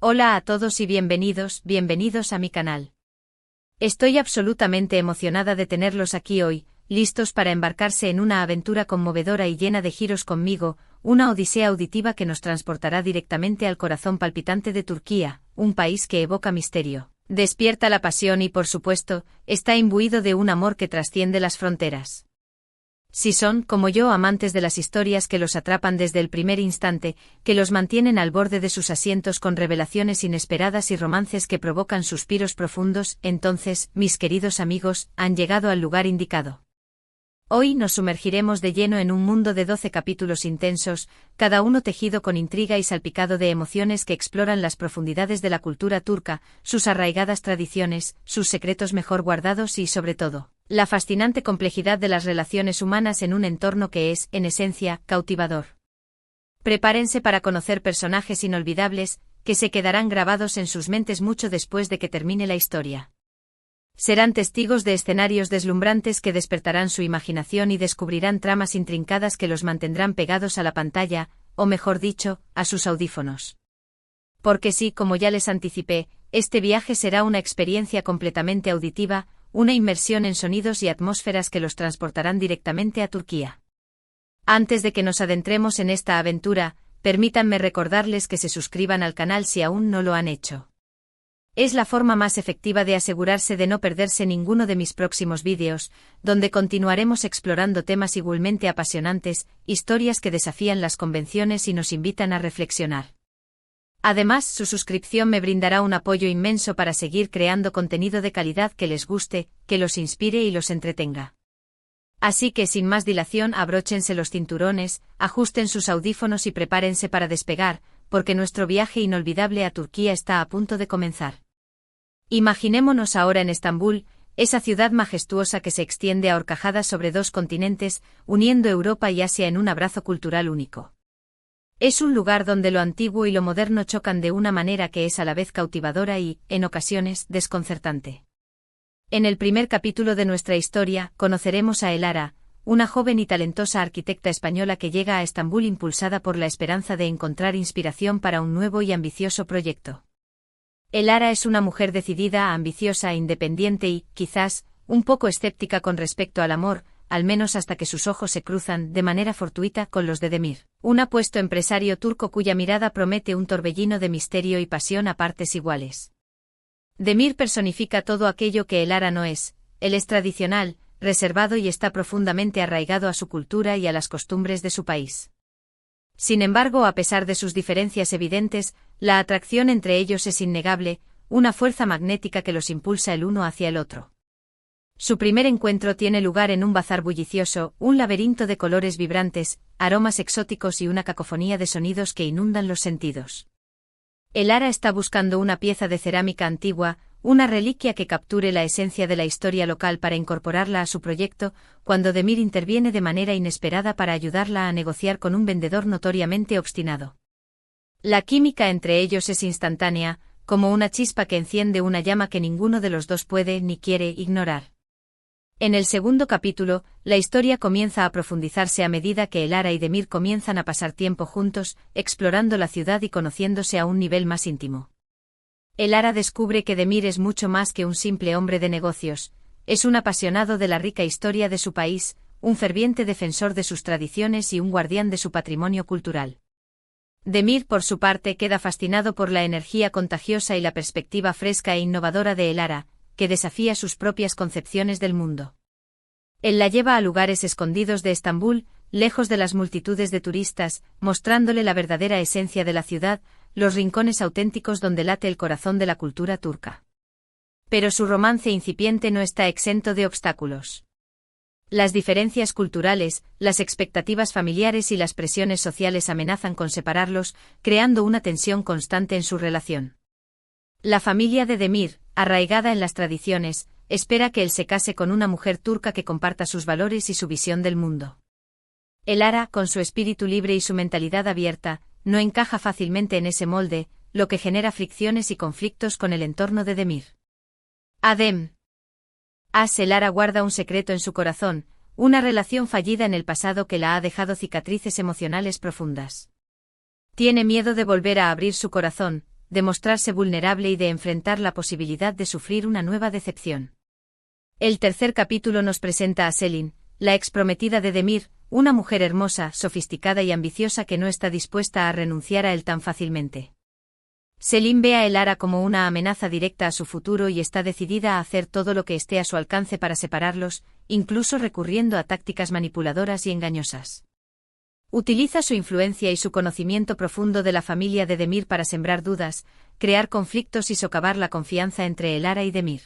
Hola a todos y bienvenidos a mi canal. Estoy absolutamente emocionada de tenerlos aquí hoy, listos para embarcarse en una aventura conmovedora y llena de giros conmigo, una odisea auditiva que nos transportará directamente al corazón palpitante de Turquía, un país que evoca misterio, despierta la pasión y, por supuesto, está imbuido de un amor que trasciende las fronteras. Si son, como yo, amantes de las historias que los atrapan desde el primer instante, que los mantienen al borde de sus asientos con revelaciones inesperadas y romances que provocan suspiros profundos, entonces, mis queridos amigos, han llegado al lugar indicado. Hoy nos sumergiremos de lleno en un mundo de 12 capítulos intensos, cada uno tejido con intriga y salpicado de emociones que exploran las profundidades de la cultura turca, sus arraigadas tradiciones, sus secretos mejor guardados y, sobre todo, la fascinante complejidad de las relaciones humanas en un entorno que es, en esencia, cautivador. Prepárense para conocer personajes inolvidables, que se quedarán grabados en sus mentes mucho después de que termine la historia. Serán testigos de escenarios deslumbrantes que despertarán su imaginación y descubrirán tramas intrincadas que los mantendrán pegados a la pantalla, o mejor dicho, a sus audífonos. Porque sí, como ya les anticipé, este viaje será una experiencia completamente auditiva, una inmersión en sonidos y atmósferas que los transportarán directamente a Turquía. Antes de que nos adentremos en esta aventura, permítanme recordarles que se suscriban al canal si aún no lo han hecho. Es la forma más efectiva de asegurarse de no perderse ninguno de mis próximos vídeos, donde continuaremos explorando temas igualmente apasionantes, historias que desafían las convenciones y nos invitan a reflexionar. Además, su suscripción me brindará un apoyo inmenso para seguir creando contenido de calidad que les guste, que los inspire y los entretenga. Así que sin más dilación, abróchense los cinturones, ajusten sus audífonos y prepárense para despegar, porque nuestro viaje inolvidable a Turquía está a punto de comenzar. Imaginémonos ahora en Estambul, esa ciudad majestuosa que se extiende a horcajadas sobre dos continentes, uniendo Europa y Asia en un abrazo cultural único. Es un lugar donde lo antiguo y lo moderno chocan de una manera que es a la vez cautivadora y, en ocasiones, desconcertante. En el primer capítulo de nuestra historia, conoceremos a Elara, una joven y talentosa arquitecta española que llega a Estambul impulsada por la esperanza de encontrar inspiración para un nuevo y ambicioso proyecto. Elara es una mujer decidida, ambiciosa, independiente y, quizás, un poco escéptica con respecto al amor, al menos hasta que sus ojos se cruzan, de manera fortuita, con los de Demir, un apuesto empresario turco cuya mirada promete un torbellino de misterio y pasión a partes iguales. Demir personifica todo aquello que Elara no es. Él es tradicional, reservado y está profundamente arraigado a su cultura y a las costumbres de su país. Sin embargo, a pesar de sus diferencias evidentes, la atracción entre ellos es innegable, una fuerza magnética que los impulsa el uno hacia el otro. Su primer encuentro tiene lugar en un bazar bullicioso, un laberinto de colores vibrantes, aromas exóticos y una cacofonía de sonidos que inundan los sentidos. Elara está buscando una pieza de cerámica antigua, una reliquia que capture la esencia de la historia local para incorporarla a su proyecto, cuando Demir interviene de manera inesperada para ayudarla a negociar con un vendedor notoriamente obstinado. La química entre ellos es instantánea, como una chispa que enciende una llama que ninguno de los dos puede ni quiere ignorar. En el segundo capítulo, la historia comienza a profundizarse a medida que Elara y Demir comienzan a pasar tiempo juntos, explorando la ciudad y conociéndose a un nivel más íntimo. Elara descubre que Demir es mucho más que un simple hombre de negocios, es un apasionado de la rica historia de su país, un ferviente defensor de sus tradiciones y un guardián de su patrimonio cultural. Demir, por su parte, queda fascinado por la energía contagiosa y la perspectiva fresca e innovadora de Elara, que desafía sus propias concepciones del mundo. Él la lleva a lugares escondidos de Estambul, lejos de las multitudes de turistas, mostrándole la verdadera esencia de la ciudad, los rincones auténticos donde late el corazón de la cultura turca. Pero su romance incipiente no está exento de obstáculos. Las diferencias culturales, las expectativas familiares y las presiones sociales amenazan con separarlos, creando una tensión constante en su relación. La familia de Demir, arraigada en las tradiciones, espera que él se case con una mujer turca que comparta sus valores y su visión del mundo. Elara, con su espíritu libre y su mentalidad abierta, no encaja fácilmente en ese molde, lo que genera fricciones y conflictos con el entorno de Demir. Elara guarda un secreto en su corazón, una relación fallida en el pasado que la ha dejado cicatrices emocionales profundas. Tiene miedo de volver a abrir su corazón, de mostrarse vulnerable y de enfrentar la posibilidad de sufrir una nueva decepción. El tercer capítulo nos presenta a Selin, la exprometida de Demir, una mujer hermosa, sofisticada y ambiciosa que no está dispuesta a renunciar a él tan fácilmente. Selin ve a Elara como una amenaza directa a su futuro y está decidida a hacer todo lo que esté a su alcance para separarlos, incluso recurriendo a tácticas manipuladoras y engañosas. Utiliza su influencia y su conocimiento profundo de la familia de Demir para sembrar dudas, crear conflictos y socavar la confianza entre Elara y Demir.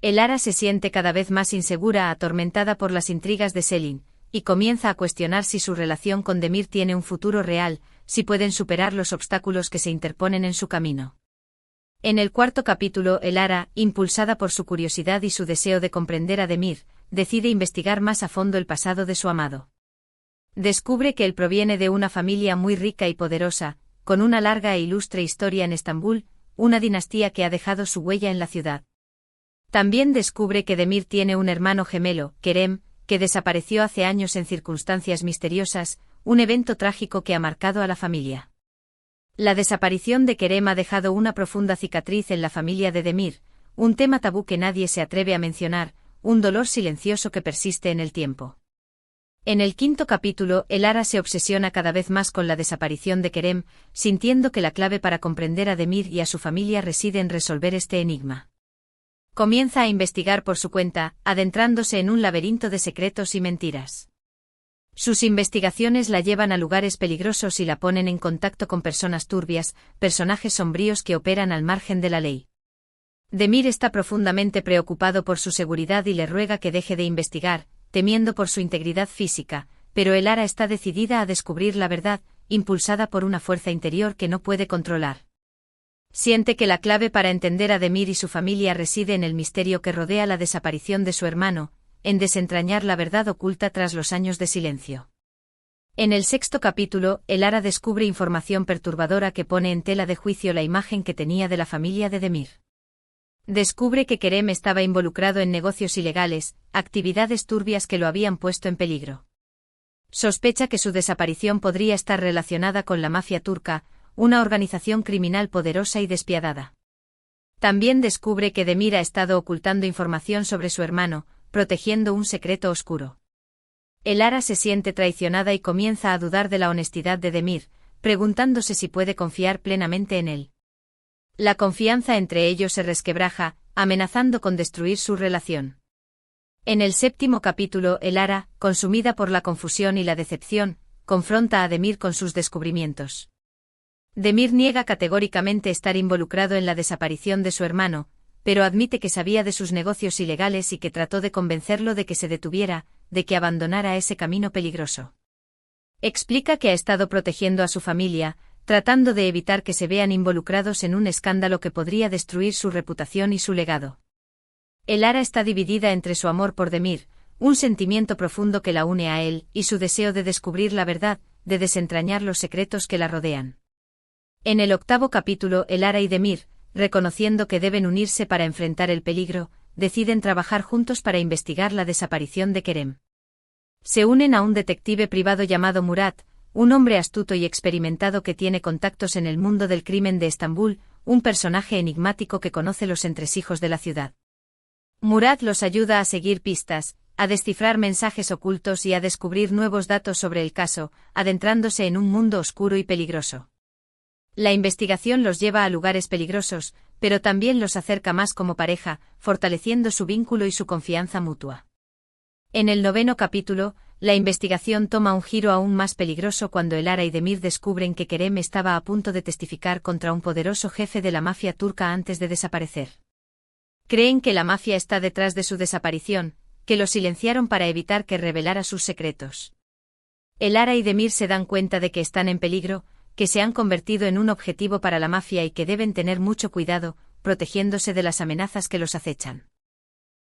Elara se siente cada vez más insegura, atormentada por las intrigas de Selin, y comienza a cuestionar si su relación con Demir tiene un futuro real, si pueden superar los obstáculos que se interponen en su camino. En el cuarto capítulo, Elara, impulsada por su curiosidad y su deseo de comprender a Demir, decide investigar más a fondo el pasado de su amado. Descubre que él proviene de una familia muy rica y poderosa, con una larga e ilustre historia en Estambul, una dinastía que ha dejado su huella en la ciudad. También descubre que Demir tiene un hermano gemelo, Kerem, que desapareció hace años en circunstancias misteriosas, un evento trágico que ha marcado a la familia. La desaparición de Kerem ha dejado una profunda cicatriz en la familia de Demir, un tema tabú que nadie se atreve a mencionar, un dolor silencioso que persiste en el tiempo. En el quinto capítulo, Elara se obsesiona cada vez más con la desaparición de Kerem, sintiendo que la clave para comprender a Demir y a su familia reside en resolver este enigma. Comienza a investigar por su cuenta, adentrándose en un laberinto de secretos y mentiras. Sus investigaciones la llevan a lugares peligrosos y la ponen en contacto con personas turbias, personajes sombríos que operan al margen de la ley. Demir está profundamente preocupado por su seguridad y le ruega que deje de investigar, temiendo por su integridad física, pero Elara está decidida a descubrir la verdad, impulsada por una fuerza interior que no puede controlar. Siente que la clave para entender a Demir y su familia reside en el misterio que rodea la desaparición de su hermano, en desentrañar la verdad oculta tras los años de silencio. En el sexto capítulo, Elara descubre información perturbadora que pone en tela de juicio la imagen que tenía de la familia de Demir. Descubre que Kerem estaba involucrado en negocios ilegales, actividades turbias que lo habían puesto en peligro. Sospecha que su desaparición podría estar relacionada con la mafia turca, una organización criminal poderosa y despiadada. También descubre que Demir ha estado ocultando información sobre su hermano, protegiendo un secreto oscuro. Elara se siente traicionada y comienza a dudar de la honestidad de Demir, preguntándose si puede confiar plenamente en él. La confianza entre ellos se resquebraja, amenazando con destruir su relación. En el séptimo capítulo, Elara, consumida por la confusión y la decepción, confronta a Demir con sus descubrimientos. Demir niega categóricamente estar involucrado en la desaparición de su hermano, pero admite que sabía de sus negocios ilegales y que trató de convencerlo de que se detuviera, de que abandonara ese camino peligroso. Explica que ha estado protegiendo a su familia, tratando de evitar que se vean involucrados en un escándalo que podría destruir su reputación y su legado. Elara está dividida entre su amor por Demir, un sentimiento profundo que la une a él, y su deseo de descubrir la verdad, de desentrañar los secretos que la rodean. En el octavo capítulo, Elara y Demir, reconociendo que deben unirse para enfrentar el peligro, deciden trabajar juntos para investigar la desaparición de Kerem. Se unen a un detective privado llamado Murat, un hombre astuto y experimentado que tiene contactos en el mundo del crimen de Estambul, un personaje enigmático que conoce los entresijos de la ciudad. Murat los ayuda a seguir pistas, a descifrar mensajes ocultos y a descubrir nuevos datos sobre el caso, adentrándose en un mundo oscuro y peligroso. La investigación los lleva a lugares peligrosos, pero también los acerca más como pareja, fortaleciendo su vínculo y su confianza mutua. En el noveno capítulo, la investigación toma un giro aún más peligroso cuando Elara y Demir descubren que Kerem estaba a punto de testificar contra un poderoso jefe de la mafia turca antes de desaparecer. Creen que la mafia está detrás de su desaparición, que lo silenciaron para evitar que revelara sus secretos. Elara y Demir se dan cuenta de que están en peligro, que se han convertido en un objetivo para la mafia y que deben tener mucho cuidado, protegiéndose de las amenazas que los acechan.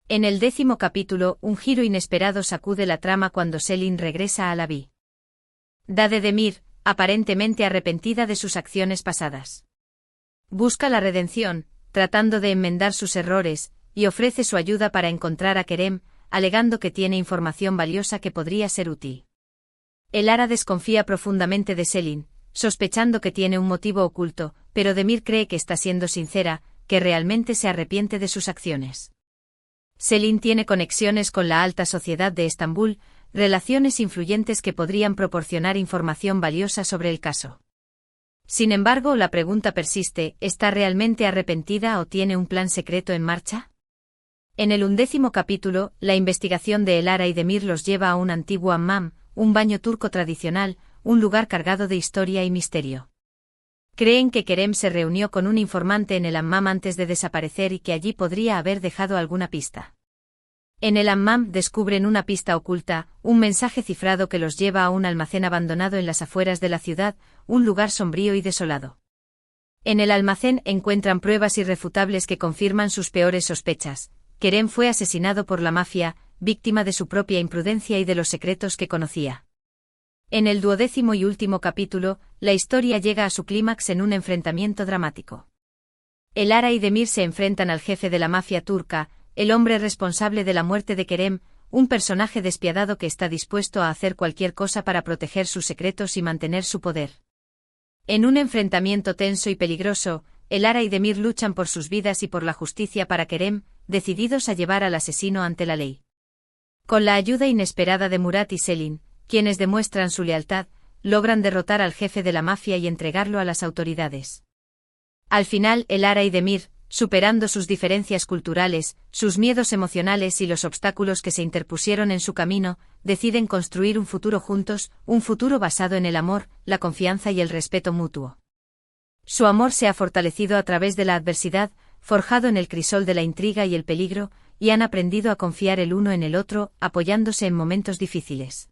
En el décimo capítulo, un giro inesperado sacude la trama cuando Selin regresa a la vida de Demir, aparentemente arrepentida de sus acciones pasadas. Busca la redención, tratando de enmendar sus errores, y ofrece su ayuda para encontrar a Kerem, alegando que tiene información valiosa que podría ser útil. Elara desconfía profundamente de Selin, sospechando que tiene un motivo oculto, pero Demir cree que está siendo sincera, que realmente se arrepiente de sus acciones. Selin tiene conexiones con la alta sociedad de Estambul, relaciones influyentes que podrían proporcionar información valiosa sobre el caso. Sin embargo, la pregunta persiste: ¿está realmente arrepentida o tiene un plan secreto en marcha? En el 11º capítulo, la investigación de Elara y Demir los lleva a un antiguo hammam, un baño turco tradicional, un lugar cargado de historia y misterio. Creen que Kerem se reunió con un informante en el hammam antes de desaparecer y que allí podría haber dejado alguna pista. En el hammam descubren una pista oculta, un mensaje cifrado que los lleva a un almacén abandonado en las afueras de la ciudad, un lugar sombrío y desolado. En el almacén encuentran pruebas irrefutables que confirman sus peores sospechas. Kerem fue asesinado por la mafia, víctima de su propia imprudencia y de los secretos que conocía. En el 12º y último capítulo, la historia llega a su clímax en un enfrentamiento dramático. Elara y Demir se enfrentan al jefe de la mafia turca, el hombre responsable de la muerte de Kerem, un personaje despiadado que está dispuesto a hacer cualquier cosa para proteger sus secretos y mantener su poder. En un enfrentamiento tenso y peligroso, Elara y Demir luchan por sus vidas y por la justicia para Kerem, decididos a llevar al asesino ante la ley. Con la ayuda inesperada de Murat y Selin, quienes demuestran su lealtad, logran derrotar al jefe de la mafia y entregarlo a las autoridades. Al final, Elara y Demir, superando sus diferencias culturales, sus miedos emocionales y los obstáculos que se interpusieron en su camino, deciden construir un futuro juntos, un futuro basado en el amor, la confianza y el respeto mutuo. Su amor se ha fortalecido a través de la adversidad, forjado en el crisol de la intriga y el peligro, y han aprendido a confiar el uno en el otro, apoyándose en momentos difíciles.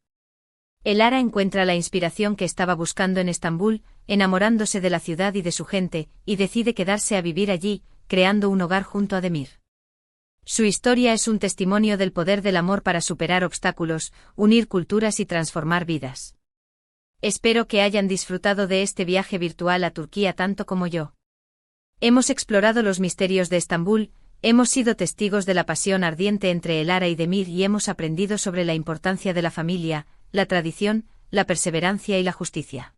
Elara encuentra la inspiración que estaba buscando en Estambul, enamorándose de la ciudad y de su gente, y decide quedarse a vivir allí, creando un hogar junto a Demir. Su historia es un testimonio del poder del amor para superar obstáculos, unir culturas y transformar vidas. Espero que hayan disfrutado de este viaje virtual a Turquía tanto como yo. Hemos explorado los misterios de Estambul, hemos sido testigos de la pasión ardiente entre Elara y Demir y hemos aprendido sobre la importancia de la familia, la tradición, la perseverancia y la justicia.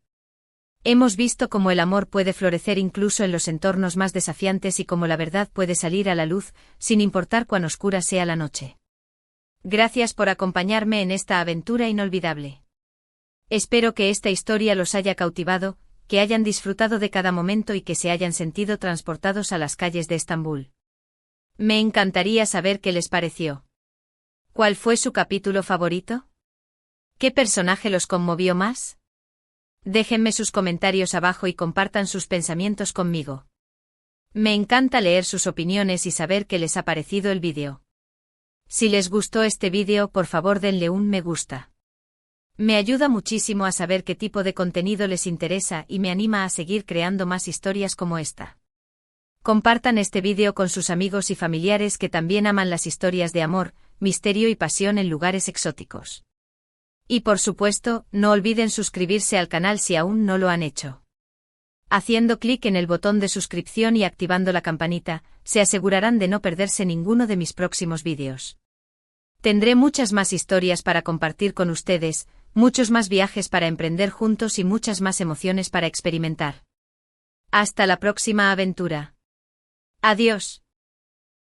Hemos visto cómo el amor puede florecer incluso en los entornos más desafiantes y cómo la verdad puede salir a la luz, sin importar cuán oscura sea la noche. Gracias por acompañarme en esta aventura inolvidable. Espero que esta historia los haya cautivado, que hayan disfrutado de cada momento y que se hayan sentido transportados a las calles de Estambul. Me encantaría saber qué les pareció. ¿Cuál fue su capítulo favorito? ¿Qué personaje los conmovió más? Déjenme sus comentarios abajo y compartan sus pensamientos conmigo. Me encanta leer sus opiniones y saber qué les ha parecido el vídeo. Si les gustó este vídeo, por favor denle un me gusta. Me ayuda muchísimo a saber qué tipo de contenido les interesa y me anima a seguir creando más historias como esta. Compartan este vídeo con sus amigos y familiares que también aman las historias de amor, misterio y pasión en lugares exóticos. Y por supuesto, no olviden suscribirse al canal si aún no lo han hecho. Haciendo clic en el botón de suscripción y activando la campanita, se asegurarán de no perderse ninguno de mis próximos vídeos. Tendré muchas más historias para compartir con ustedes, muchos más viajes para emprender juntos y muchas más emociones para experimentar. Hasta la próxima aventura. Adiós.